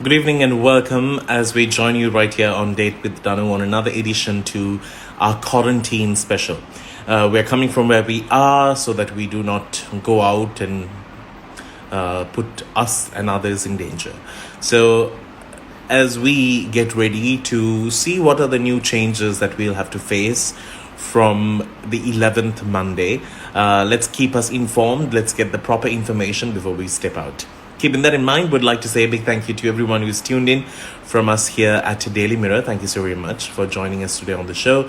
Good evening and welcome as we join you right here on Date with Danu on another edition to our quarantine special. We're coming from where we are so that we do not go out and put us and others in danger. So, as we get ready to see what are the new changes that we'll have to face from the 11th Monday, let's keep us informed. Let's get the proper information before we step out. Keeping that in mind, would like to say a big thank you to everyone who's tuned in from us here at Daily Mirror. Thank you so very much for joining us today on the show.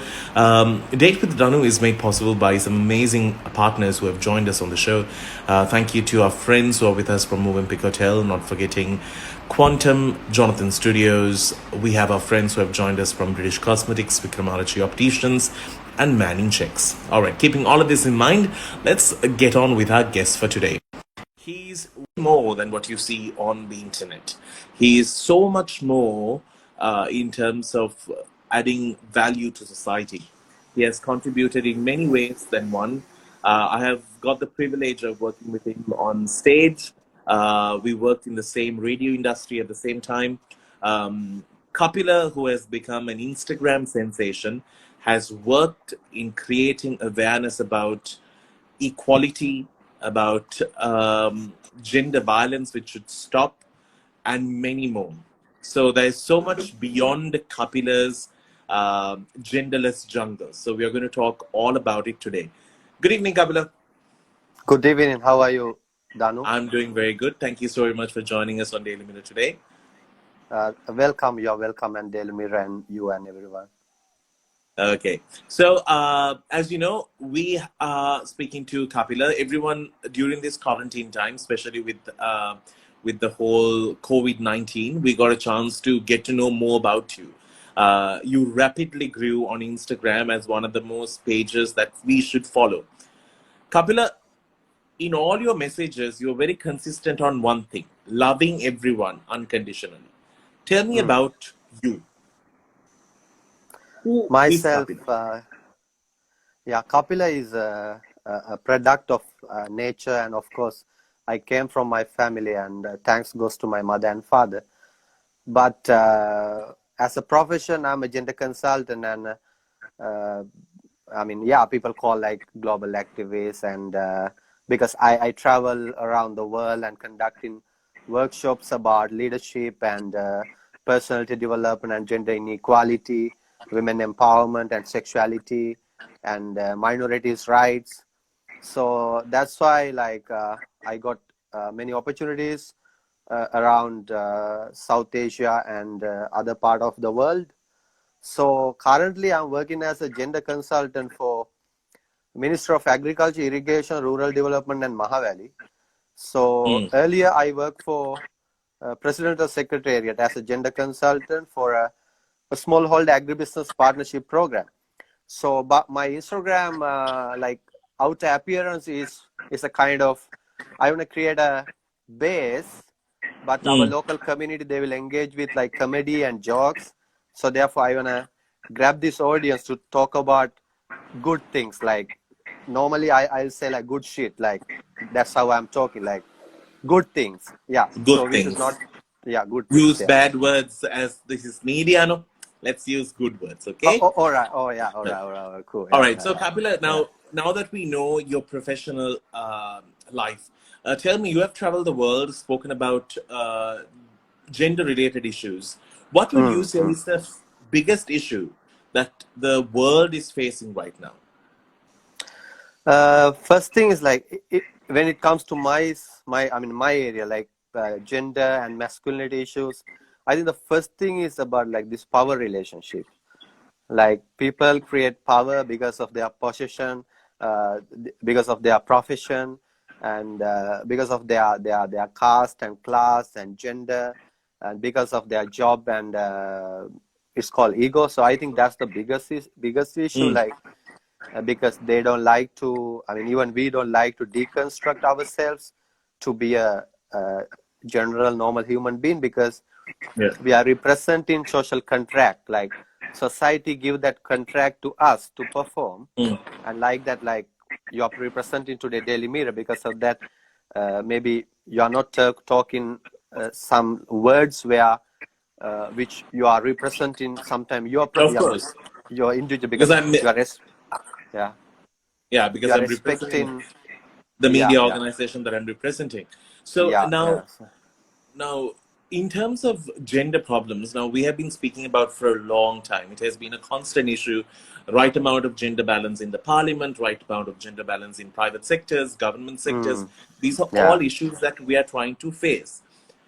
Date with Danu is made possible by some amazing partners who have joined us on the show. Thank you to our friends who are with us from Movenpick Hotel, not forgetting Quantum, Jonathan Studios. We have our friends who have joined us from British Cosmetics, Vikramarachi Opticians, and Manning Checks. All right, keeping all of this in mind, let's get on with our guest for today. He's more than what you see on the internet. He is so much more in terms of adding value to society. He has contributed in many ways than one. I have got the privilege of working with him on stage. We worked in the same radio industry at the same time. Kapila, who has become an Instagram sensation, has worked in creating awareness about equality, about gender violence, which should stop, and many more. So there's so much beyond Kapila's genderless jungle. So we are going to talk all about it today. Good evening, Kapila. Good evening. How are you, Danu? I'm doing very good. Thank you so very much for joining us on Daily Mirror today. Welcome. You're welcome, and Daily Mirror and you and everyone. Okay. So, as you know, we are speaking to Kapila. Everyone during this quarantine time, especially with the whole COVID-19, we got a chance to get to know more about you. You rapidly grew on Instagram as one of the most pages that we should follow. Kapila, in all your messages, you're very consistent on one thing: loving everyone unconditionally. Tell me about you. Who is Myself, Kapila? Kapila is a product of nature, and of course, I came from my family, and thanks goes to my mother and father. But as a profession, I'm a gender consultant, and people call like global activist, and because I travel around the world and conducting workshops about leadership and personality development and gender inequality, women empowerment and sexuality, and minorities' rights. So that's why, I got many opportunities around South Asia and other part of the world. So currently, I'm working as a gender consultant for Minister of Agriculture, Irrigation, Rural Development, and Mahavali. So earlier, I worked for Presidential Secretariat as a gender consultant for a smallholder agribusiness partnership program. So, but my Instagram, outer appearance is a kind of, I want to create a base, but our local community, they will engage with like comedy and jokes. So therefore, I want to grab this audience to talk about good things. Like normally I'll say like good shit, like that's how I'm talking, like good things. Yeah. So Good we should things. not, yeah, good things. Use Yeah. bad words as this is media, no? Let's use good words, okay? All right. Oh yeah. All right. Cool. All Yeah. right. So, Kapila, Yeah. now that we know your professional life, tell me, you have traveled the world, spoken about gender-related issues. What would you say is the biggest issue that the world is facing right now? First thing is like when it comes to my area, like gender and masculinity issues. I think the first thing is about like this power relationship. Like people create power because of their position, because of their profession, and because of their caste and class and gender, and because of their job, and it's called ego. So I think that's the biggest issue. Mm, Like because they don't like to, I mean, even we don't like to deconstruct ourselves to be a general normal human being, because yeah. we are representing social contract. Like society give that contract to us to perform, Mm, and like that, like you are representing to the Daily Mirror. Because of that, maybe you are not talking some words where which you are representing sometimes Of course, your individual, because because you are yeah, yeah, you because are I'm representing respecting. the Yeah, media yeah, organization that I'm representing. So yeah, now, yeah. now, in terms of gender problems, now we have been speaking about for a long time. It has been a constant issue. Right amount of gender balance in the parliament, right amount of gender balance in private sectors, government sectors. Mm, These are yeah, all issues that we are trying to face.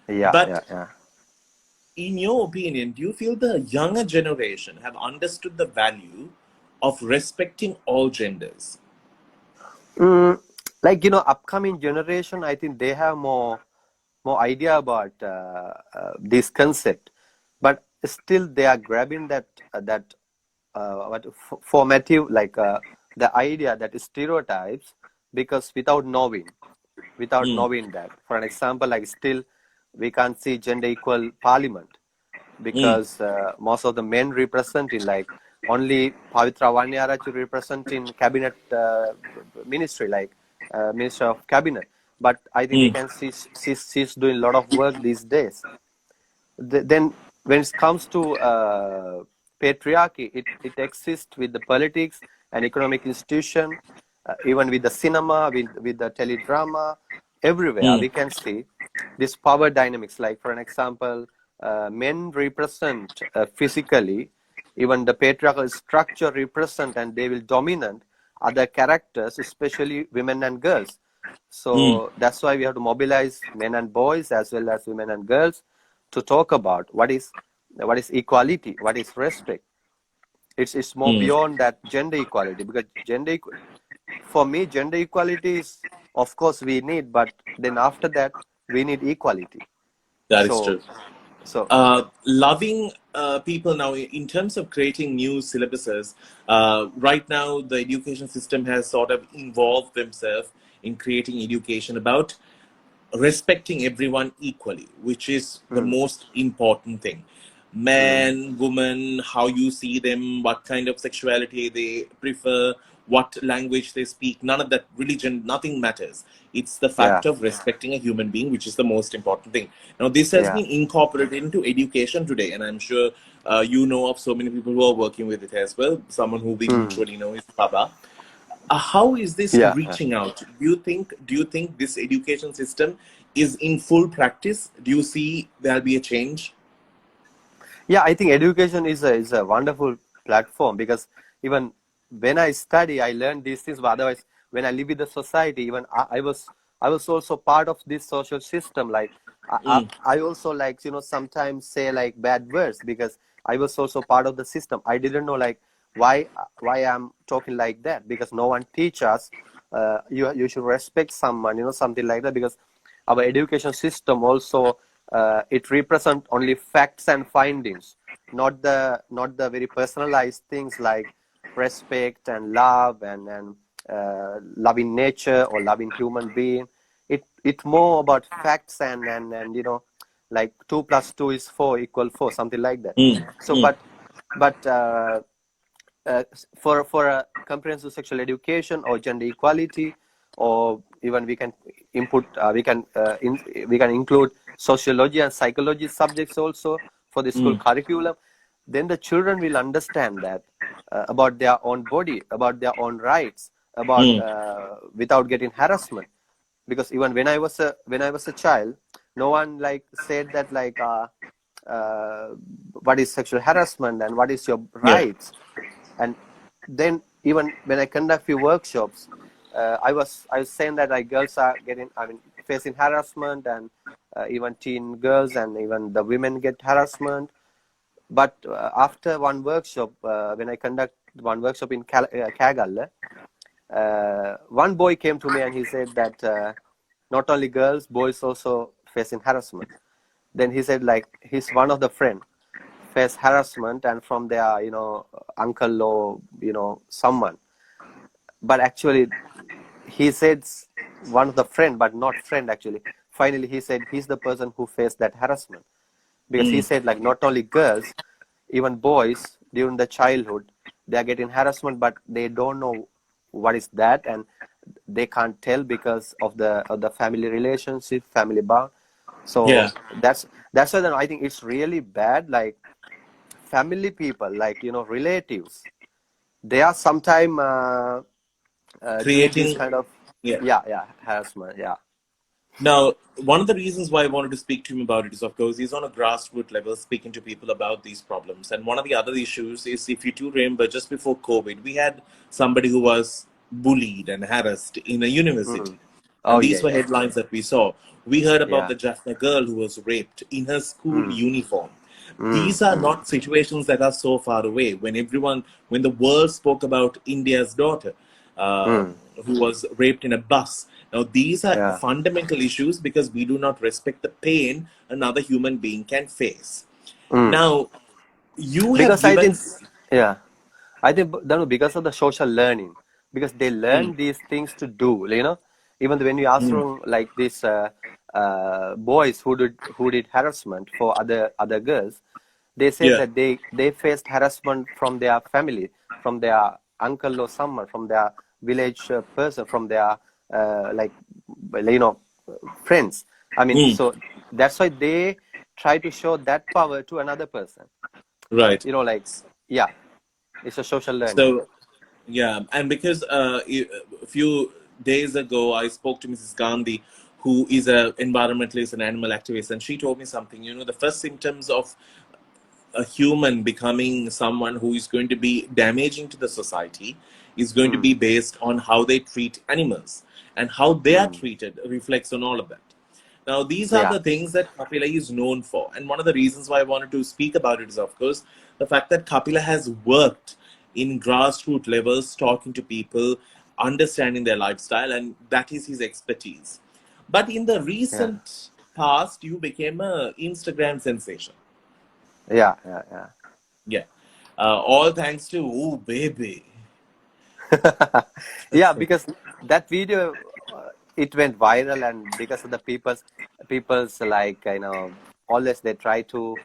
yeah, But yeah, yeah. in your opinion, do you feel the younger generation have understood the value of respecting all genders? Mm, like, upcoming generation, I think they have more idea about this concept, but still they are grabbing that formative, like the idea that is stereotypes, because without Mm, knowing that. For an example, like still we can't see gender equal parliament, mm, because most of the men representing, like only Pavitra Vanyaraju representing cabinet ministry, like minister of cabinet. But I think we mm, can see she's doing a lot of work these days. Then when it comes to patriarchy, it exists with the politics and economic institution, even with the cinema, with the teledrama, everywhere mm, we can see this power dynamics. Like for an example, men represent physically, even the patriarchal structure represent, and they will dominate other characters, especially women and girls. mm, So that's why we have to mobilize men and boys as well as women and girls to talk about what is equality, what is respect. It's more mm. beyond that gender equality, because for me gender equality is, of course, we need, but then after that we need equality. That is So true. so Loving people now in terms of creating new syllabuses. Right now, the education system has sort of involved themselves in creating education about respecting everyone equally, which is the mm, most important thing. mm, Man, woman, how you see them, what kind of sexuality they prefer, what language they speak, none of that, religion, nothing matters. It's the yeah, fact of respecting a human being, which is the most important thing. Now, this has yeah, been incorporated into education today, and I'm sure you know of so many people who are working with it as well. Someone who we mm, mutually know is Baba. How is this yeah, reaching out? Do you think this education system is in full practice? Do you see there'll be a change? yeah. I think education is a wonderful platform, because even when I study, I learn these things. But otherwise, when I live with the society, even I was also part of this social system. Like Mm, I also, like, sometimes say like bad words, because I was also part of the system. I didn't know like why I'm talking like that, because no one teach us. You should respect someone, something like that, because our education system also, it represent only facts and findings, not the very personalized things like respect and love and loving nature or loving human being. It's more about facts and like 2 + 2 is 4 equal 4, something like that. mm, So mm, but for a comprehensive sexual education or gender equality, or even we can input we can include sociology and psychology subjects also for the school mm, curriculum. Then the children will understand that about their own body, about their own rights, about mm, without getting harassment. Because even when I was a child, no one like said that, like uh, what is sexual harassment and what is your yeah. rights. And then even when I conduct few workshops, I was saying that like girls are facing harassment, and even teen girls and even the women get harassment. But after one workshop, when I conduct one workshop in Kagalle, one boy came to me and he said that not only girls, boys also facing harassment. Then he said like he's one of the friend face harassment, and from their uncle or someone. But actually he said one of the friend, but not friend actually. Finally he said he's the person who faced that harassment, because he Mm, said like not only girls, even boys during the childhood, they are getting harassment, but they don't know what is that, and they can't tell because of the family relationship, family bond. So Yeah. that's why then I think it's really bad. Like family people, like relatives, they are sometime doing this Creating. kind of Yeah. harassment. Yeah. Now, one of the reasons why I wanted to speak to him about it is, of course, he's on a grassroots level speaking to people about these problems. And one of the other issues is, if you do remember, just before COVID, we had somebody who was bullied and harassed in a Mm. university. Oh And yeah, these were yeah, headlines that we saw. We heard about yeah. the Jaffna girl who was raped in her school Mm. uniform. Mm. These are Mm. not situations that are so far away. When the world spoke about India's daughter, Mm. who was raped in a bus. Now, these are Yeah. fundamental issues because we do not respect the pain another human being can face. Mm. Now, you have Because I given. think, yeah, I think because of the social learning, because they Mm, learn these things to do. Even when you ask mm, from like these boys who did harassment for other girls, they said yeah, that they faced harassment from their family, from their uncle or someone, from their village person, from their like you know friends. I mean, mm, so that's why they try to show that power to another person. right. Like, yeah, it's a social learning. So, yeah, and because a few days ago I spoke to Mrs. Gandhi, who is an environmentalist and animal activist, and she told me something. The first symptoms of a human becoming someone who is going to be damaging to the society is going to Mm, be based on how they treat animals, and how they are mm, treated reflects on all of that. Now, these are yeah, the things that Kapila is known for. And one of the reasons why I wanted to speak about it is, of course, the fact that Kapila has worked in grassroots levels, talking to people, understanding their lifestyle, and that is his expertise. But in the yeah, recent past, you became a Instagram sensation. yeah, yeah, Yeah. All thanks to Ooh Baby. yeah. Yeah, because that video, it went viral, and because of the people's like always they try to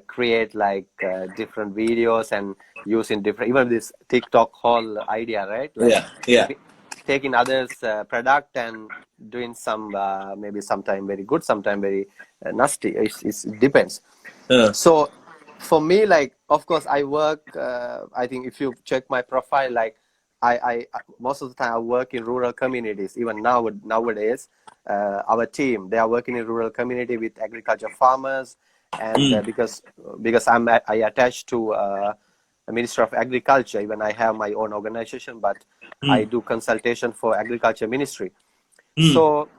create like different videos and using different, even this TikTok whole idea, right? Like Yeah, yeah. taking others' product and doing some maybe sometime very good, sometime very nasty. It depends. Uh, So for me, like, of course, I work. I think if you check my profile, like, I most of the time I work in rural communities. Even nowadays, our team, they are working in rural community with agriculture farmers, and mm, because I attached to the Ministry of Agriculture. Even I have my own organization, but I mm, do consultation for Agriculture Ministry. mm, So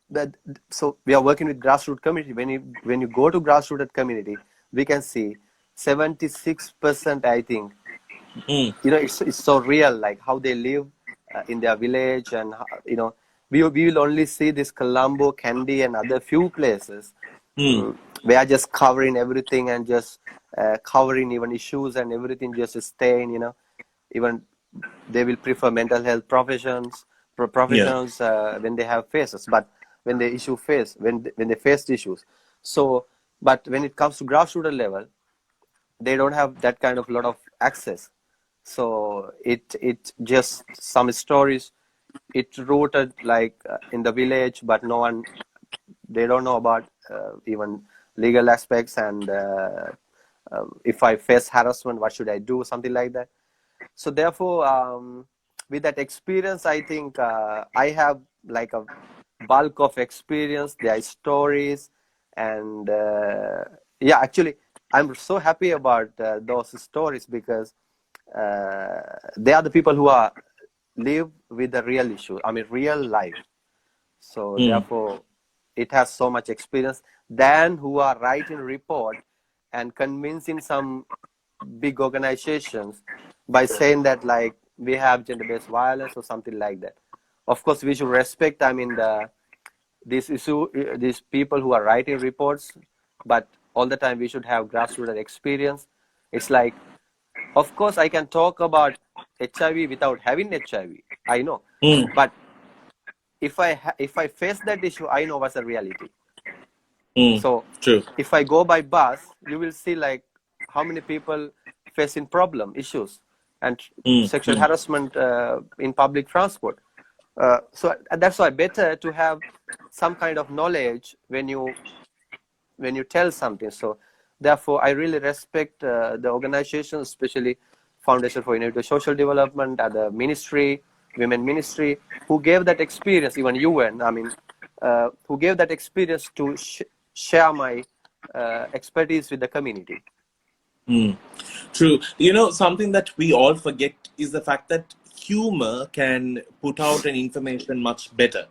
that so we are working with grassroots community. When you go to grassroots community, we can see 76%, I think. mm, It's so real, like how they live in their village, and we will only see this Colombo, Kandy, and other few places. mm. We are just covering everything, and just covering even issues and everything, just staying. Even they will prefer mental health Yeah. professionals when they have faces, but when they face issues. So, but when it comes to grassroots level, they don't have that kind of lot of access. So it just some stories, it rooted like in the village, but no one, they don't know about even legal aspects, and if I face harassment, what should I do, something like that. So therefore, with that experience, I think I have like a bulk of experience, their stories, and yeah, actually, I'm so happy about those stories, because they are the people who are live with the real issue. I mean, real life. So Mm, therefore, it has so much experience than who are writing report and convincing some big organizations by saying that, like, we have gender-based violence or something like that. Of course, we should respect, I mean, this issue, these people who are writing reports, but all the time we should have grassroots experience. It's like, of course, I can talk about HIV without having HIV. I know, mm, but if I face that issue, I know what's the reality. mm. So True. if I go by bus, you will see like how many people facing problem issues and Mm, sexual mm, harassment in public transport. So that's why better to have some kind of knowledge when you tell something. So therefore, I really respect the organization, especially Foundation for Innovative Social Development and the ministry, women ministry, who gave that experience, even UN, I mean, who gave that experience to share my expertise with the community. True. You know, something that we all forget is the fact that humor can put out an information much better.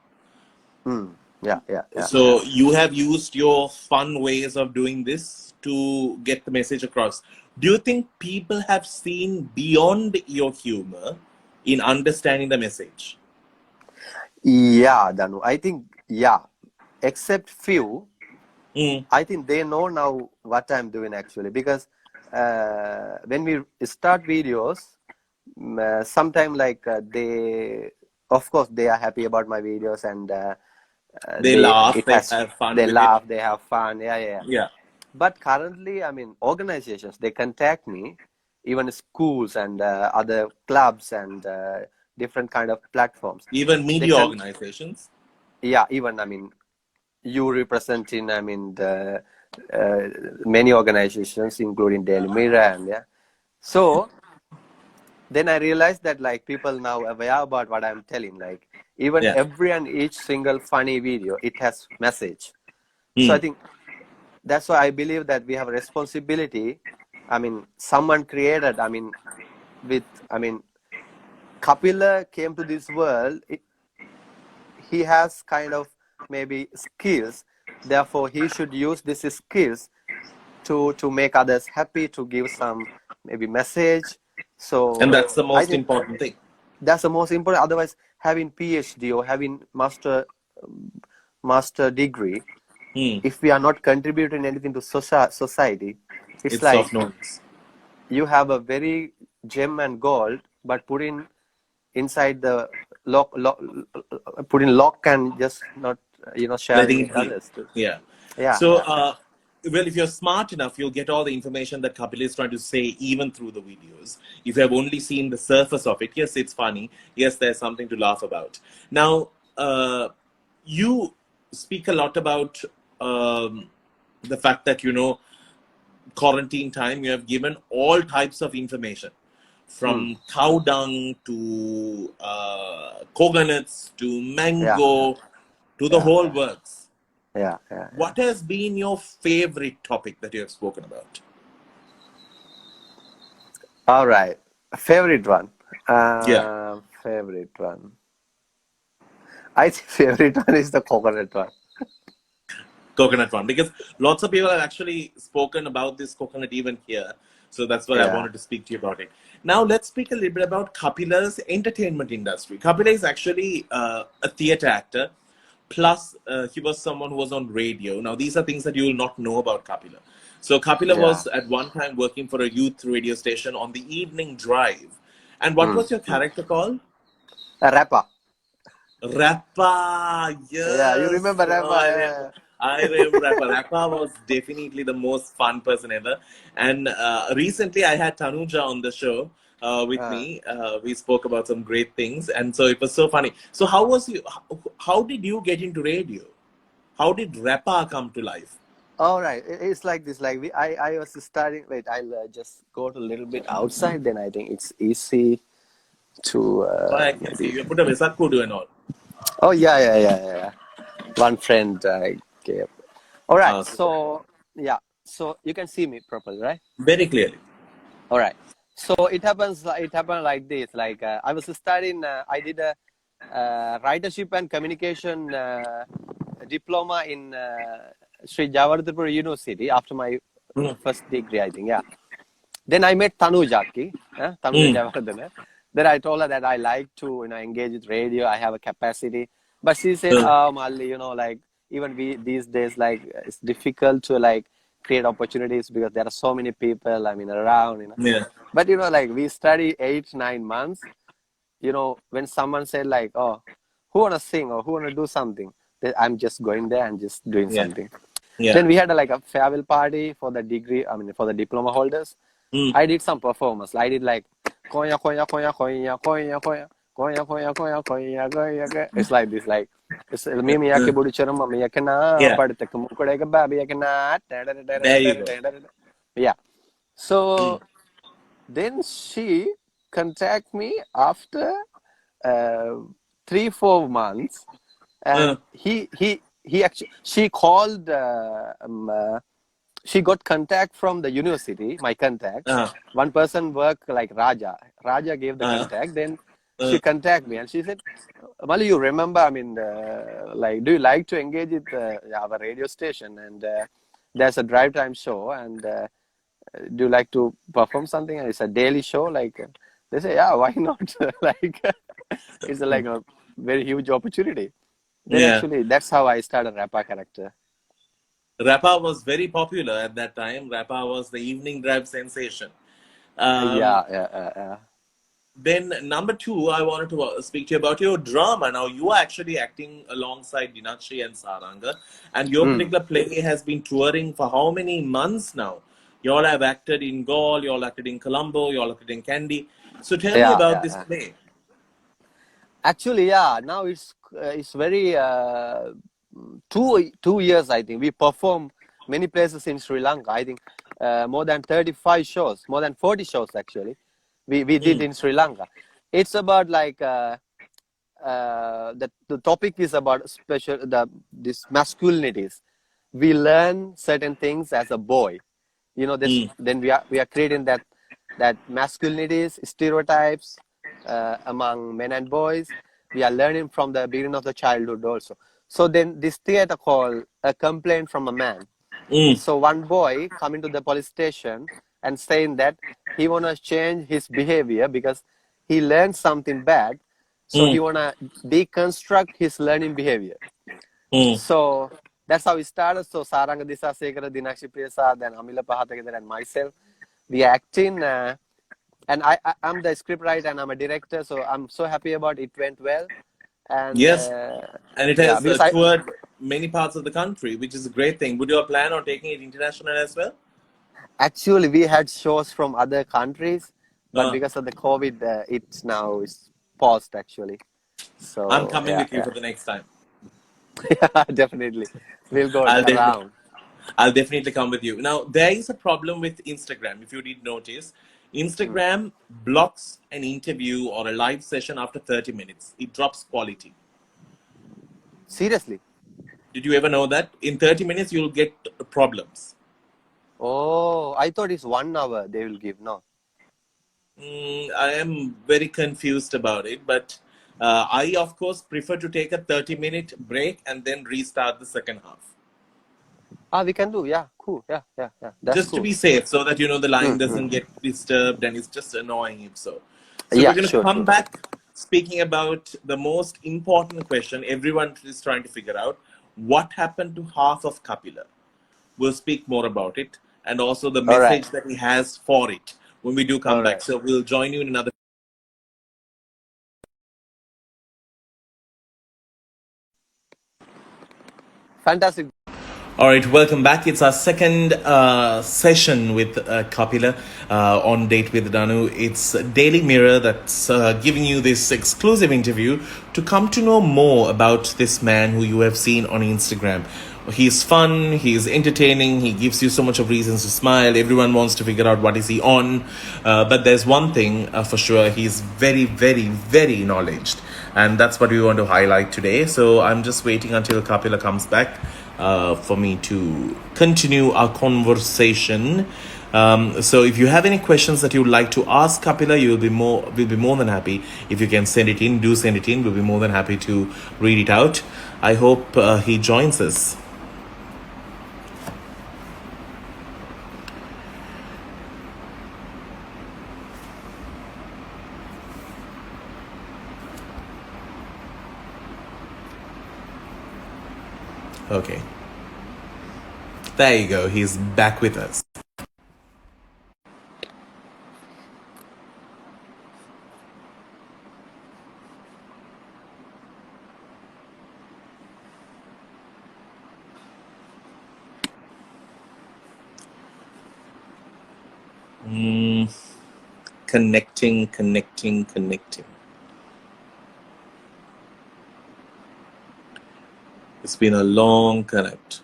Yeah. So you have used your fun ways of doing this to get the message across. Do you think people have seen beyond your humor in understanding the message? Yeah, Danu. I think, yeah, except few, Mm. I think they know now what I'm doing actually, because when we start videos, sometimes like of course, they are happy about my videos, and They laugh, they have fun they with laugh, it. they have fun, yeah. Yeah. But currently, I mean, organizations, they contact me, even schools and other clubs and different kind of platforms. Even They media organizations. Yeah, even, I mean, you representing, I mean, the many organizations, including Daily Mirror, and yeah. So then I realized that like people now aware about what I'm telling. Like even Yeah. every and each single funny video, it has message. So I Mm. think that's why I believe that we have a responsibility. I mean, someone created. I mean, Kapila came to this world. He has kind of maybe skills. Therefore, he should use these skills to make others happy, to give some maybe message. So And that's the I most think important thing. that's the most important. Otherwise, having PhD or having master degree, Mm. if we are not contributing anything to society, it's It's like of noise. you have a very gem and gold, but inside the put in lock and just not sharing Letting with it be. others too. Yeah. Yeah, So, yeah, well, if you're smart enough, you'll get all the information that Kapil is trying to say, even through the videos. If you have only seen the surface of it, yes, it's funny. Yes, there's something to laugh about. Now, you speak a lot about the fact that, quarantine time, you have given all types of information from cow dung to coconuts to yeah, mango to the yeah, whole works. yeah. What has been your favorite topic that you have spoken about? All right, favorite one. Yeah, Favorite one. I think favorite one is the coconut one. coconut one. Because lots of people have actually spoken about this coconut even here. So that's what I Yeah. wanted to speak to you about it. Now, let's speak a little bit about Kapila's entertainment industry. Kapila is actually a theater actor. Plus, he was someone who was on radio. Now, these are things that you will not know about Kapila. So, Kapila Yeah. was at one time working for a youth radio station on the evening drive. And what was your character called? A rapper. Rappa, Yeah, you yes. remember rapper? Oh, Yeah. I remember Rappa. Rappa was definitely the most fun person ever. And recently I had Tanuja on the show with me. We spoke about some great things. And so it was so funny. So how did you get into radio? How did Rappa come to life? All right. It's like this. Like I was studying. Wait, I'll just go to a little bit outside. Then I think it's easy to Oh, I can see maybe. you put a Vesak Kudu and all. Oh yeah. One friend gave. All right. Super. So yeah. So you can see me properly, right? Very clearly. All right. So it happens. It happened like this. Like I was studying. I did a writership and communication diploma in Sri Javadharpur University after my Mm. first degree, I think. Yeah. Then I met Tanujaki, Tanuja Javardhana. Then I told her that I like to, engage with radio. I have a capacity, but she said, Mm. "Oh, Malli, like even these days, like it's difficult to like create opportunities because there are so many people. I mean, around. Yeah. But like we study 8-9 months. When someone said like, "Oh, who wanna sing or who wanna do something?" Then I'm just going there and just doing Yeah. something. Yeah. Then we had like a farewell party for the degree. I mean, for the diploma holders. Mm. I did some performance. I did like konya konya konya konya konya konya. It's like this, like it's me yake budu charam me yake na Yeah, padtak mukade ka baby yake na. there you go. Yeah. Mm. So then she contact me after uh, 3-4 months, Uh, and he actually she called. She got contact from the university. My contact. uh, One person worked like Raja. Raja gave the uh, contact. Then uh, she contacted me and she said, "Mali, you remember? I mean, like, do you like to engage with our radio station? And there's a drive time show and." Do you like to perform something? And it's a daily show. Like they say, yeah, why not? Like it's like a very huge opportunity. Then yeah. actually, that's how I started Rappa character. Rappa was very popular at that time. Rappa was the evening drive sensation. Um, Yeah. then number two, I wanted to speak to you about your drama. Now you are actually acting alongside Dinakshi and Saranga, and your Mm. particular play has been touring for how many months now? You all have acted in Gaul, you all acted in Colombo, you all acted in Candy. So tell me about this Yeah. play. Actually, yeah. Now it's very 2 years. I think we perform many places in Sri Lanka. I think more than 35 shows, more than 40 shows actually. We did Mm, in Sri Lanka. It's about like the topic is about special this masculinities. We learn certain things as a boy. This mm, then we are creating that masculinities stereotypes among men and boys. We are learning from the beginning of the childhood also. So then this theater called A Complaint from a Man. mm, So one boy coming to the police station and saying that he wanna change his behavior because he learned something bad. So he mm, wanna deconstruct his learning behavior. mm. So that's how it started. So Saranga Disasekara, Dinakshi Prasad, and Amila Pahatakadar and myself, we acting. And I'm the scriptwriter and I'm a director. So I'm so happy about it. Went well. And Yes, and it yeah, has because toured many parts of the country, which is a great thing. Would you plan on taking it international as well? actually we had shows from other countries, but Uh, because of the COVID, it's now is paused actually. I'm So coming yeah, with you for the next time. yeah, definitely. We'll go I'll definitely, around. I'll definitely come with you. Now, there is a problem with Instagram. If you did notice, Mm. Instagram blocks an interview or a live session after 30 minutes. It drops quality. Seriously. Did you ever know that? In 30 minutes, you'll get problems. Oh, I thought it's 1 hour they will give. No. I am very confused about it, but I, of course, prefer to take a 30-minute break and then restart the second half. We can do. Yeah, cool. Yeah. That's Just to cool. be safe, so that the line Mm. doesn't get disturbed and it's just annoying if so. So we're Yeah, going to sure. come back speaking about the most important question everyone is trying to figure out: what happened to half of Kapila? We'll speak more about it and also the All right. message that he has for it when we do come All back. right. So we'll join you in another. Fantastic. All right, welcome back. It's our second session with Kapila on Date with Danu. It's Daily Mirror that's giving you this exclusive interview to come to know more about this man who you have seen on Instagram. He's fun, he's entertaining, he gives you so much of reasons to smile. Everyone wants to figure out what is he on. But there's one thing for sure, he's very, very, very knowledgeable. And that's what we want to highlight today. So I'm just waiting until Kapila comes back for me to continue our conversation. So if you have any questions that you would like to ask Kapila, we'll be more than happy if you can send it in. Do send it in. We'll be more than happy to read it out. I hope he joins us. Okay. There you go. He's back with us. Connecting. It's been a long connect.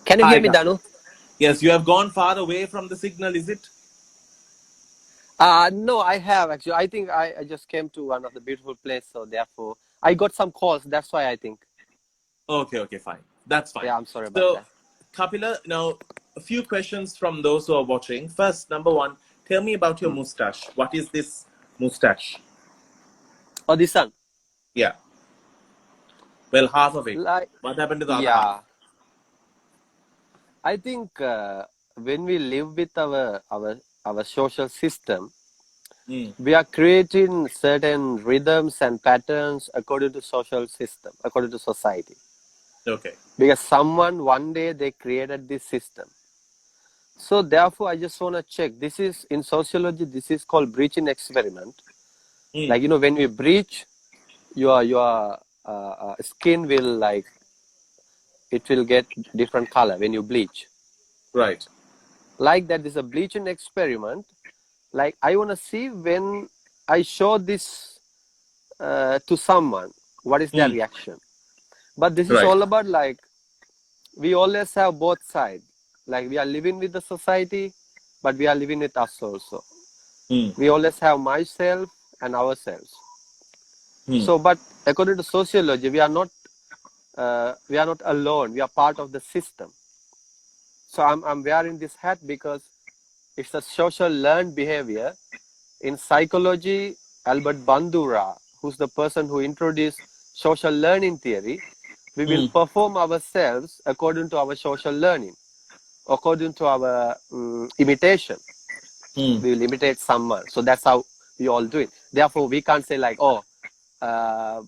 Can you Hi, hear me, Kapil. Danu? Yes, you have gone far away from the signal, is it? No, I have actually. I think I just came to one of the beautiful places, so therefore I got some calls. That's why I think. Okay, fine. That's fine. Yeah, I'm sorry about So, that. Kapila, now a few questions from those who are watching. First, number one, tell me about your Hmm. mustache. What is this mustache? Oh, this one. Yeah, well, half of it. Like, What happened to the other half? yeah, I think when we live with our social system, Hmm. we are creating certain rhythms and patterns according to social system, according to society. Okay. Because someone one day they created this system. So therefore, I just want to check. This is in sociology. This is called breaching experiment. Hmm. Like when we breach, your skin will like it will get different color when you bleach. Right. Like that is a bleaching experiment. Like I want to see when I show this to someone, what is their Hmm. reaction. But this is Right. all about like we always have both sides. Like we are living with the society, but we are living with us also. Hmm. We always have myself and ourselves. Hmm. So, but according to sociology, we are not alone. We are part of the system. So I'm wearing this hat because it's a social learned behavior. In psychology, Albert Bandura, who's the person who introduced social learning theory, we will Hmm. perform ourselves according to our social learning, according to our imitation. Hmm. We will imitate someone. So that's how we all do it. Therefore, we can't say like, oh, uh,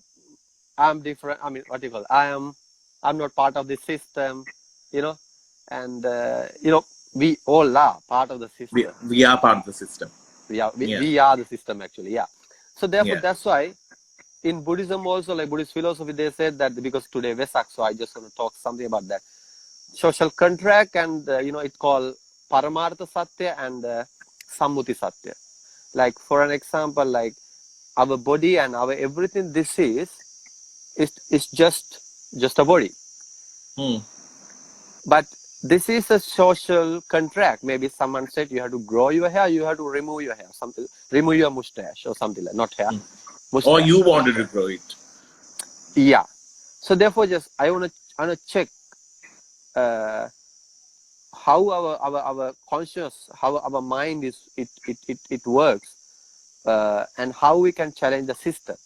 I'm different. I mean, what do you call? I'm not part of the system, you know, and we all are part of the We, system. we are part of the system. Yeah. We are the system actually. Yeah. So therefore, Yeah. that's why in Buddhism also, like Buddhist philosophy, they said that because today Vesak, so I just want to talk something about that social contract and it's called Paramartha Satya and Sammuti Satya. Like for an example, like our body and our everything, this is just a body. Hmm. But this is a social contract. Maybe someone said you have to grow your hair, you have to remove your hair, something, remove your mustache or something like not hair, Or mustache. you wanted to grow it. Yeah. So therefore, just I wanna check how our conscious, how our mind is it works, and how we can challenge the system.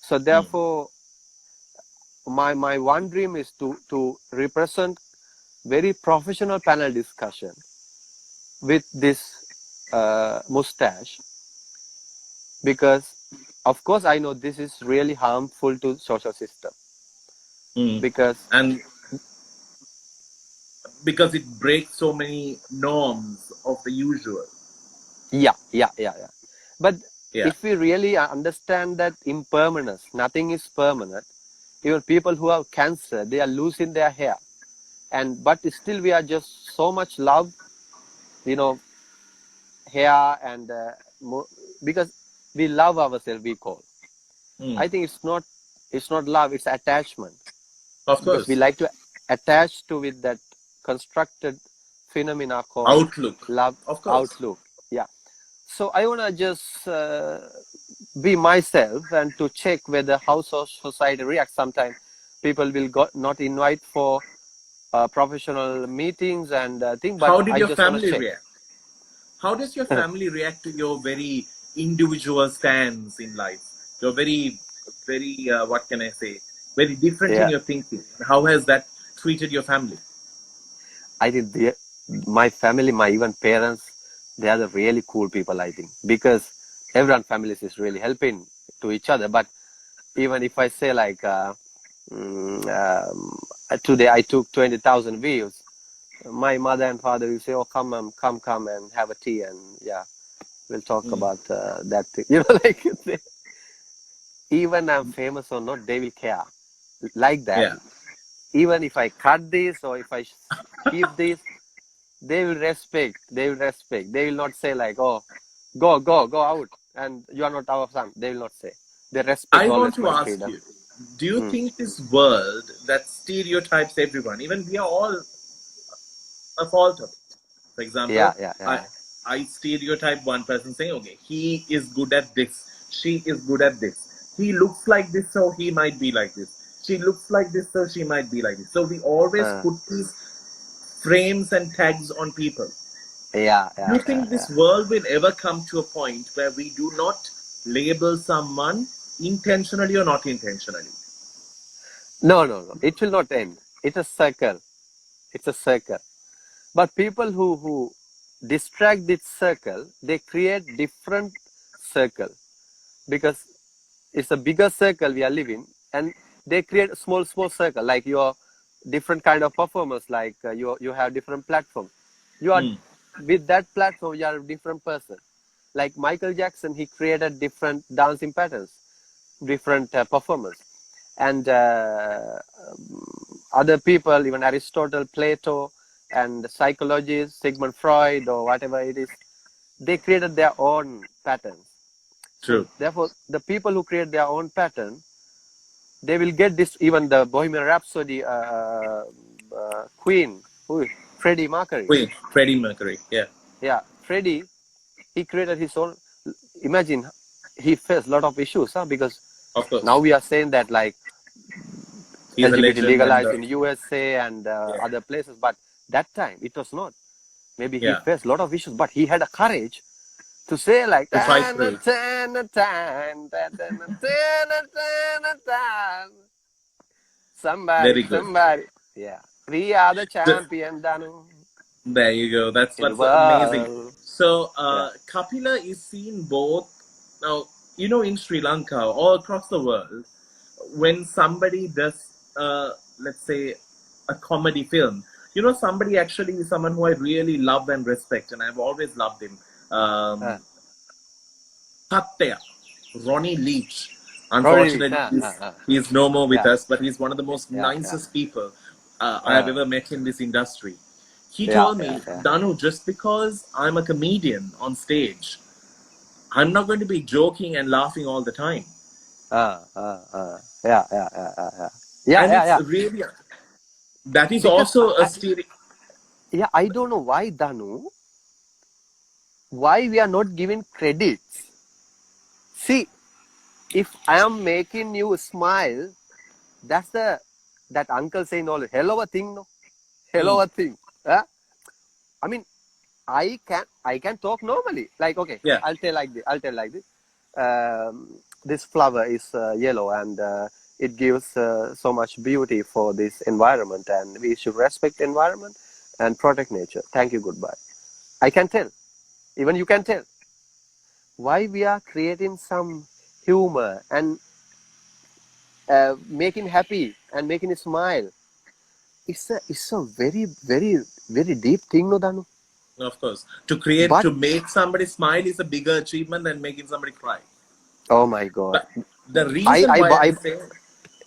So Hmm. therefore, my one dream is to represent very professional panel discussion with this mustache, because of course I know this is really harmful to social system, Hmm. because And because it breaks so many norms of the usual. yeah. But Yeah. if we really understand that impermanence, nothing is permanent. Even people who have cancer, they are losing their hair, and but still we are just so much love, you know, hair and because we love ourselves. We call. Hmm. I think it's not love, it's attachment, Of because we course. like to attach to with that constructed phenomena called Outlook. love Of course. outlook. Yeah. So I want to just be myself and to check whether how society reacts. Sometimes people will not invite for professional meetings and thing, but How did I your just want to family check. react? How does your family react to your very individual stance in life? You're very, what can I say, very different in Yeah, your thinking. How has that treated your family? I think my family, my even parents, they are the really cool people. I think because everyone families is really helping to each other. But even if I say like mm, um, today I took 20,000 views, my mother and father will say, "Oh, come and have a tea and yeah, we'll talk Mm. about that thing." You know, like even I'm famous or not, they will care like that. Yeah. Even if I cut this or if I keep this, they will respect. They will respect. They will not say like, "Oh." go out, and you are not our son. They will not say. They respect I want always to my ask freedom. you, do you Hmm. think this world that stereotypes everyone, even we are all a fault of it? For Yeah, example, yeah, I yeah. I stereotype one person saying, okay, he is good at this, she is good at this. He looks like this, so he might be like this. She looks like this, so she might be like this. So we always Uh, put these frames and tags on people. yeah, Do yeah, you yeah, think yeah. this world will ever come to a point where we do not label someone intentionally or not intentionally? No, no, no. It will not end. It's a circle. It's a circle. But people who distract this circle, they create different circle because it's a bigger circle we are living, and they create a small circle like your different kind of performers. Like you have different platform. You are Hmm. with that platform. You are a different person. Like Michael Jackson, he created different dancing patterns, different performers, and other people, even Aristotle, Plato, and psychologists, Sigmund Freud, or whatever it is, they created their own patterns. So True. therefore, the people who create their own pattern, they will get this. Even the Bohemian Rhapsody Queen, who Freddie Mercury, Wait, Freddie Mercury. Yeah, yeah, Freddie, he created his own. Imagine, he faced a lot of issues, huh? Because of now course. we are saying that like He's a LGBT legend and legalized in USA and yeah, other places, but that time it was not. Maybe he yeah, faced a lot of issues, but he had a courage to say like to fight tan, through it. tan, tan, tan, tan, tan, tan, tan. Very Somebody, good. somebody. Yeah. We are the So, champion, Danu, there you go. That's in the what's amazing. world. So, Yeah. Kapila is seen both now. You know, in Sri Lanka, all across the world, when somebody does, let's say, a comedy film, you know, somebody actually, someone who I really love and respect, and I've always loved him, Uh, Tatya, Ronnie Leach. Rory, Unfortunately, yeah, he's no more with yeah, us, but he's one of the most yeah, yeah, nicest people I have uh, ever met in this industry. He yeah, told yeah, me, yeah, Danu, just because I'm a comedian on stage, I'm not going to be joking and laughing all the time. yeah, yeah, yeah, yeah, yeah, And yeah, it's yeah. really, that is Because also a stereo. yeah, I don't know why, Danu, why we are not giving credits. See, if I am making you smile, that's that uncle saying all hell of a thing, no, hell Hmm. of a thing. Huh? I mean, I can talk normally. Like okay, Yeah, I'll tell like this. I'll tell like this. This flower is yellow, and it gives so much beauty for this environment, and we should respect environment and protect nature. Thank you. Goodbye. I can tell. Even you can tell why we are creating some humor and making happy and making it smile. It's a very deep thing, no, Danu. of course. To create, But to make somebody smile is a bigger achievement than making somebody cry. oh my God, But the I reason I why I'm I saying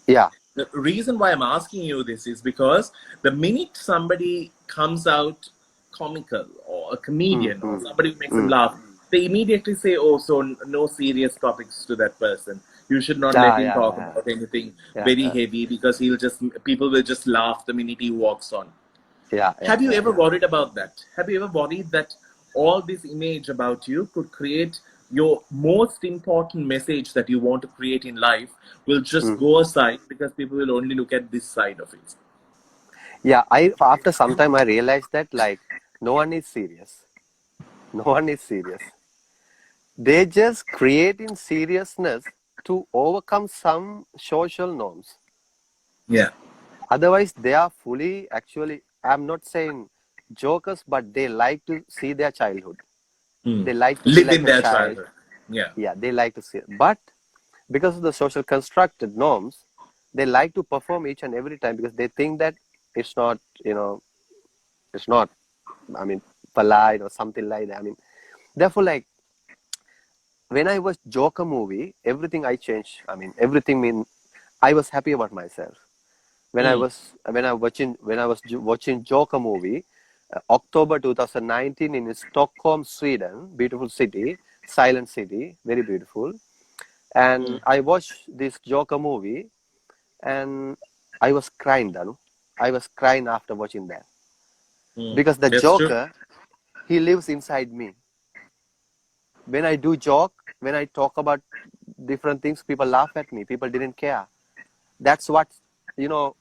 yeah. the reason why I'm asking you this is because the minute somebody comes out comical or a Mm, comedian or mm, somebody who makes them mm. laugh, they immediately say, "Oh, so no serious topics to that person. You should not let Yeah, him yeah, talk yeah, about anything yeah, very yeah, heavy because he'll just people will just laugh the minute he walks on." yeah, yeah, Have you yeah, ever yeah. worried about that? Have you ever worried that all this image about you could create your most important message that you want to create in life will just Mm. go aside because people will only look at this side of it? Yeah, I after some time I realized that like no one is serious. No one is serious. They just creating seriousness to overcome some social norms. Yeah. Otherwise, they are fully actually. I'm not saying jokers, but they like to see their childhood. Hmm. They like to be Live like in a their child. childhood. Yeah. Yeah, they like to see it. But because of the social constructed norms, they like to perform each and every time because they think that it's not, it's not, I mean, polite or something like that. I mean, therefore, like when I was Joker movie, everything I changed. I mean, everything mean I was happy about myself. Hmm. When I was watching Joker movie, October 2019 in Stockholm, Sweden, beautiful city. Silent City, very beautiful. And I watched this Joker movie, and I was crying, Danu. I was crying after watching that because the That's true. Joker, he lives inside me. When I do joke, when I talk about different things, people laugh at me. People didn't care. That's what,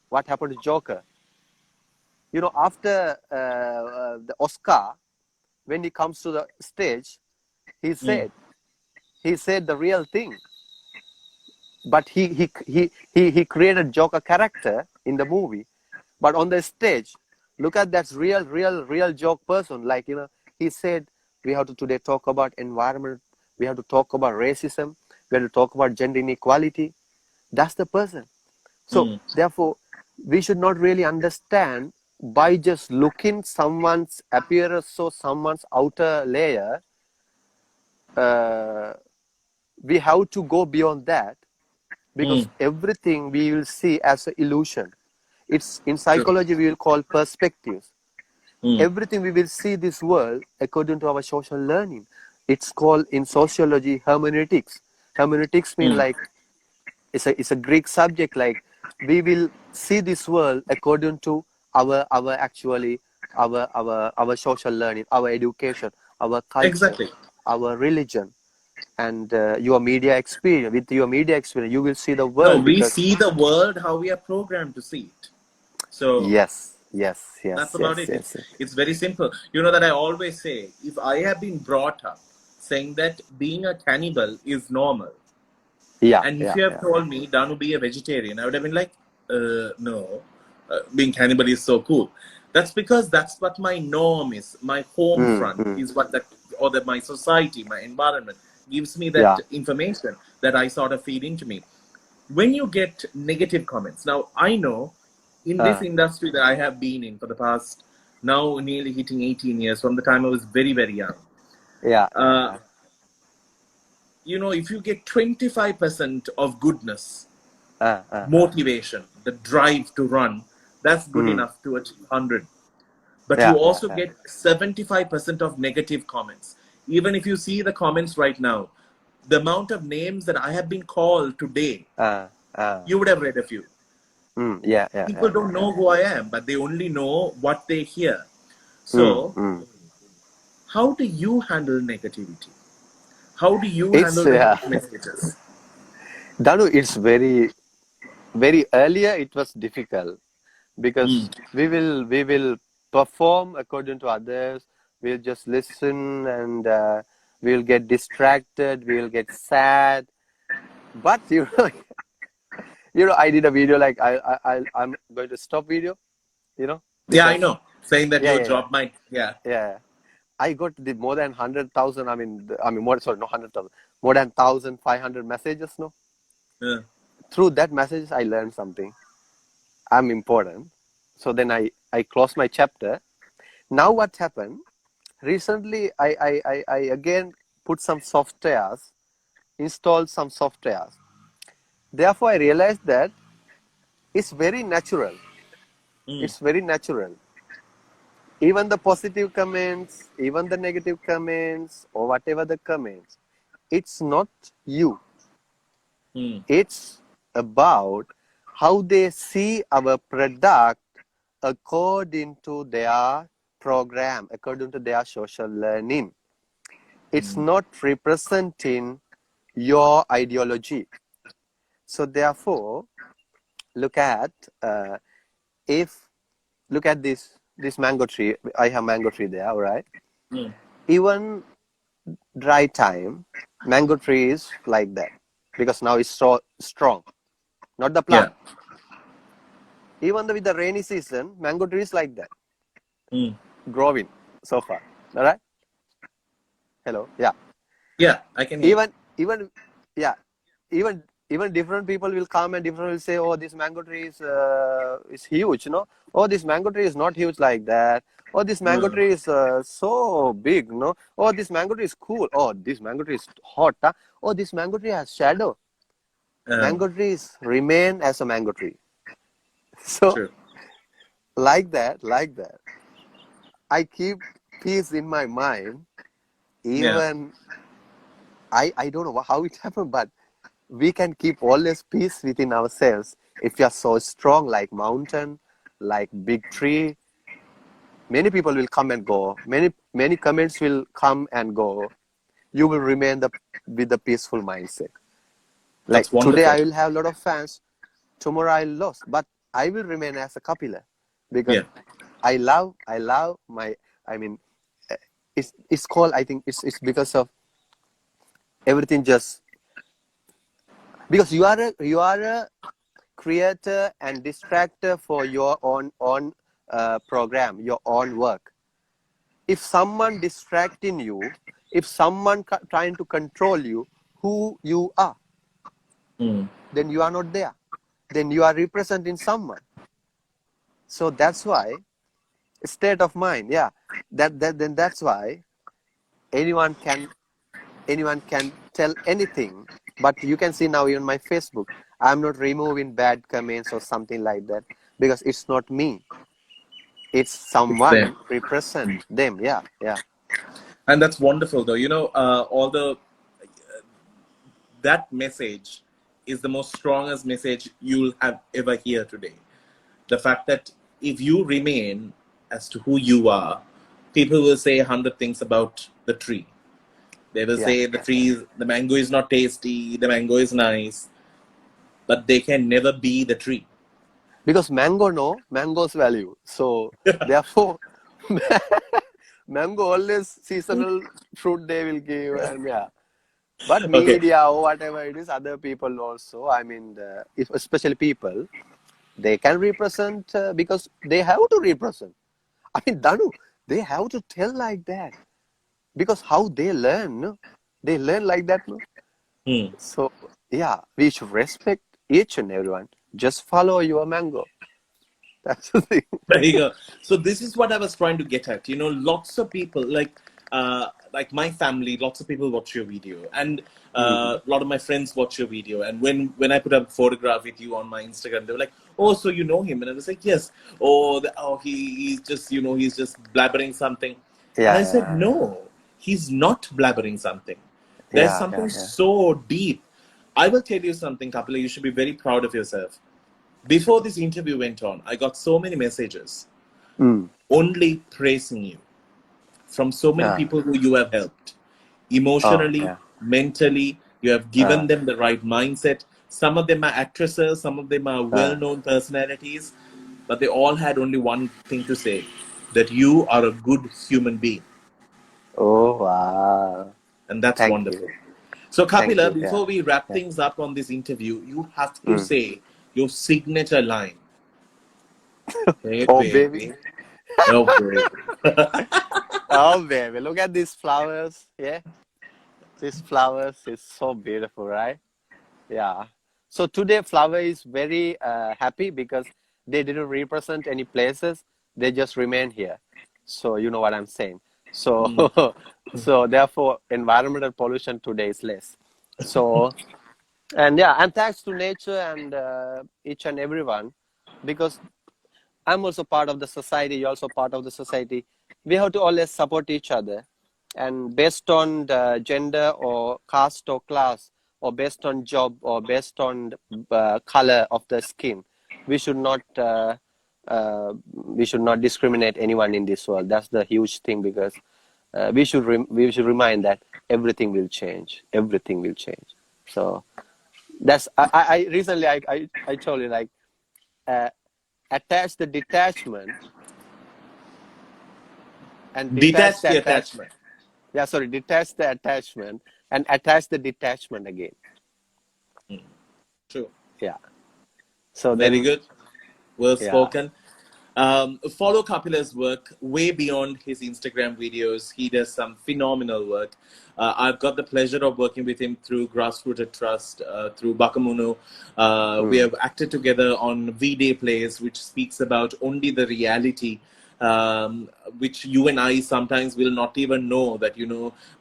what happened to Joker. After the Oscar, when he comes to the stage, he Mm. said he said the real thing. But he created Joker character in the movie. But on the stage, look at that real joke person. Like, he said, we have to today talk about environment. We have to talk about racism. We have to talk about gender inequality. That's the person. So Mm. therefore, we should not really understand by just looking someone's appearance or someone's outer layer. We have to go beyond that, because Mm. everything we will see as an illusion. It's in True. psychology we will call perspectives. Mm. Everything we will see this world according to our social learning. It's called in sociology hermeneutics. Hermeneutics mean Mm. like it's a Greek subject. Like, we will see this world according to our actually our social learning, our education, our culture, Exactly. our religion, and your media experience. With your media experience, you will see the No, world we because see the world how we are programmed to see it. So yes, yes, that's yes, about yes, it. yes. It's very simple. You know that I always say, if I have been brought up saying that being a cannibal is normal, Yeah, and if yeah, you have yeah. told me, Danu, be a vegetarian, I would have been like, no, being cannibal is so cool. That's because that's what my norm is. My home Mm, front mm, is what that, or that my society, my environment gives me that yeah. information that I sort of feed into me. When you get negative comments, now I know in this Uh, industry that I have been in for the past now nearly hitting 18 years from the time I was very, very young. yeah, yeah, Uh, yeah. if you get 25% of goodness, Uh, uh, uh. motivation, the drive to run, that's good Mm, enough to achieve 100. But you yeah, yeah, also yeah. get 75% of negative comments. Even if you see the comments right now, the amount of names that I have been called today, Uh, uh. you would have read a few. Yeah, yeah, People yeah, yeah, don't yeah. know who I am, but they only know what they hear. Mm, So, mm. how do you handle negativity? How do you It's handle the hate messages? Danu, it's very earlier. It was difficult because Mm. we will perform according to others. We'll just listen, and we'll get distracted. We'll get sad. But I did a video like I'm going to stop video. Yeah, I Because know. Saying that yeah, your yeah, yeah, job might, yeah. yeah. I got the more than 100,000. I mean, more. Sorry, not 100,000. More than 1,500 messages. No, Yeah. through that messages, I learned something. I'm important. So then I closed my chapter. Now what happened? Recently, I again put some softwares, installed some softwares. Therefore, I realized that it's very natural. Mm. It's very natural. Even the positive comments, even the negative comments, or whatever the comments, it's not you. Mm. It's about how they see our product according to their program, according to their social learning. It's Mm. not representing your ideology. So therefore, look at uh, if look at this mango tree. I have mango tree there, all right. Mm. Even dry time, mango tree is like that because now it's so strong, not the Yeah. plant. Even with the rainy season, mango tree is like that, Mm. growing so far. All right. Hello. Yeah. Yeah, I can hear you. Even yeah. Even different people will come and different will say, oh, this mango tree is huge, oh, this mango tree is not huge like that. Oh, this mango Mm. tree is so big, no. Oh, this mango tree is cool. Oh, this mango tree is hot, huh? Oh, this mango tree has shadow. Um, Mango trees remain as a mango tree. So True. like that, I keep peace in my mind. Yeah. Even I don't know how it happened, but we can keep all this peace within ourselves if we are so strong, like mountain, like big tree. Many people will come and go. Many comments will come and go. You will remain with the peaceful mindset. Like That's today, wonderful. I will have a lot of fans. Tomorrow, I'll lose, but I will remain as a Kapila because Yeah. I love my. I mean, uh, it's called. I think it's because of everything. Just because you are a creator and distractor for your own program, your own work. If someone distracting you, if someone trying to control you, who you are, Mm. then you are not there. Then you are representing someone. So that's why state of mind. Yeah, then that's why anyone can anyone can tell anything. But you can see now even my Facebook, I'm not removing bad comments or something like that because it's not me. It's It's there. someone represent them. Yeah, yeah, And that's wonderful, though. All the that message is the most strongest message you'll have ever hear today. The fact that if you remain as to who you are, people will say 100 things about the tree. They will yeah. say the mango is not tasty, the mango is nice, but they can never be the tree. Because mango's value. So therefore, mango always seasonal fruit they will give, and yeah. But Okay. media or whatever it is, other people also. I mean, if especially people, they can represent because they have to represent. I mean, Danu, they have to tell like that because how they learn, no? They learn like that, no? Hmm. So yeah, we should respect each and everyone. Just follow your mango. That's the thing. There you go. So this is what I was trying to get at. Lots of people like my family, lots of people watch your video, and Mhm. a lot of my friends watch your video. And when I put up a photograph with you on my Instagram, they were like, "Oh, so you know him?" And I was like, "Yes." He's just he's just blabbering something, and Yeah, I said, yeah, "No, he's not blabbering something. There's yeah, yeah, something yeah. so deep." I will tell you something, Kapila. You should be very proud of yourself. Before this interview went on, I got so many messages Mm. only praising you from so many Yeah. people who you have helped Oh, emotionally, yeah. mentally. You have given them the right mindset. Some of them are actresses, some of them are well Uh. known personalities, but they all had only one thing to say, that you are a good human being. Oh, wow. And that's Thank you. wonderful. So, Thank Kapila, you. Yeah. before we wrap Yeah. things up on this interview, you have to Mm. say your signature line. Hey, Oh, baby. baby. Oh, baby. Oh, baby. Look at these flowers. Yeah. These flowers is so beautiful, right? Yeah. So today, flower is very happy because they didn't represent any places. They just remain here. So you know what I'm saying. So, Mm. so therefore, environmental pollution today is less. So, and yeah, and thanks to nature and each and everyone, because I'm also part of the society. You're also part of the society. We have to always support each other, and based on the gender or caste or class, or based on job or based on color of the skin, we should not we should not discriminate anyone in this world. That's the huge thing because we should remind that everything will change. Everything will change. So that's I recently I told you like. Uh, Attach the detachment and detach Detach the the attachment. attachment. Yeah, sorry, detach the attachment and attach the detachment again. True. Yeah. So Very then, good. Well yeah. spoken. Follow Kapila's work way beyond his Instagram videos. He does some phenomenal work. I've got the pleasure of working with him through Grassrooted Trust, through Bakamuno. We Mm. have acted together on V-Day Plays, which speaks about only the reality, which you and I sometimes will not even know that,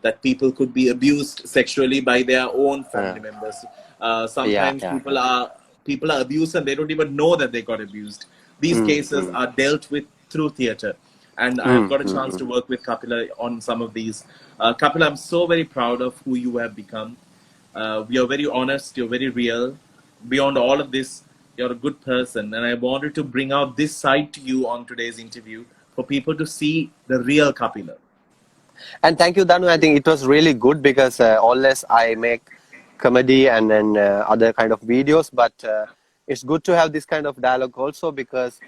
that people could be abused sexually by their own family members. Yeah, Sometimes yeah, people are abused and they don't even know that they got abused. These cases Mm. are dealt with through theater. And I've got a chance to work with Kapila on some of these. Kapila, I'm so very proud of who you have become. You're very honest, you're very real. Beyond all of this, you're a good person. And I wanted to bring out this side to you on today's interview for people to see the real Kapila. And thank you, Danu. I think it was really good because always I make comedy and then other kind of videos, but it's good to have this kind of dialogue also because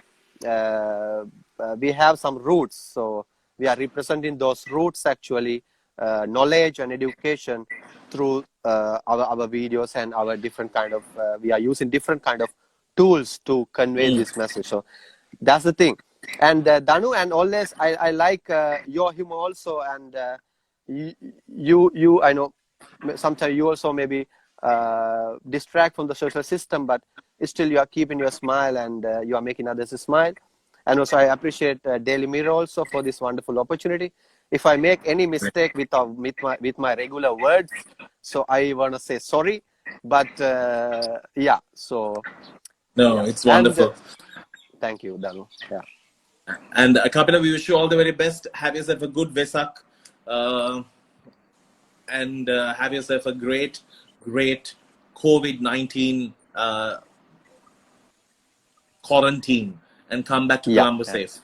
we have some roots. So we are representing those roots actually, knowledge and education through our videos and our different kind of, we are using different kind of tools to convey this message. So that's the thing. And Danu, and always I like your humor also, and you I know sometimes you also maybe distract from the social system, but still you are keeping your smile and you are making others smile. And also I appreciate Daily Mirror also for this wonderful opportunity. If I make any mistake with my regular words, so I want to say sorry, but yeah, so no, yeah. it's wonderful. And, thank you, Danu. Yeah. And Kapila, we wish you all the very best. Have yourself a good Vesak, and have yourself a great COVID-19 quarantine, and come back to Colombo safe.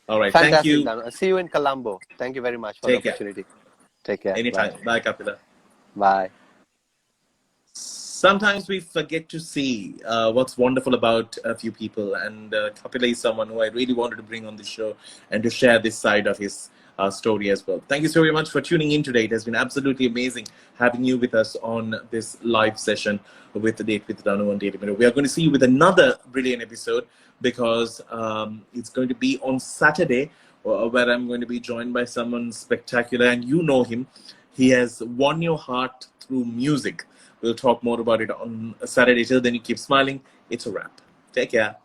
All right. Fantastic, thank you. Danu. See you in Colombo. Thank you very much for the opportunity. Take care. Anytime. Bye, Kapila. Bye. Sometimes we forget to see what's wonderful about a few people, and Kapila is someone who I really wanted to bring on the show and to share this side of his story as well. Thank you so very much for tuning in today. It has been absolutely amazing having you with us on this live session with the Date with Danu on Daily Mirror. We are going to see you with another brilliant episode because it's going to be on Saturday, where I'm going to be joined by someone spectacular, and you know him. He has won your heart through music. We'll talk more about it on Saturday. Till then, you keep smiling. It's a wrap. Take care.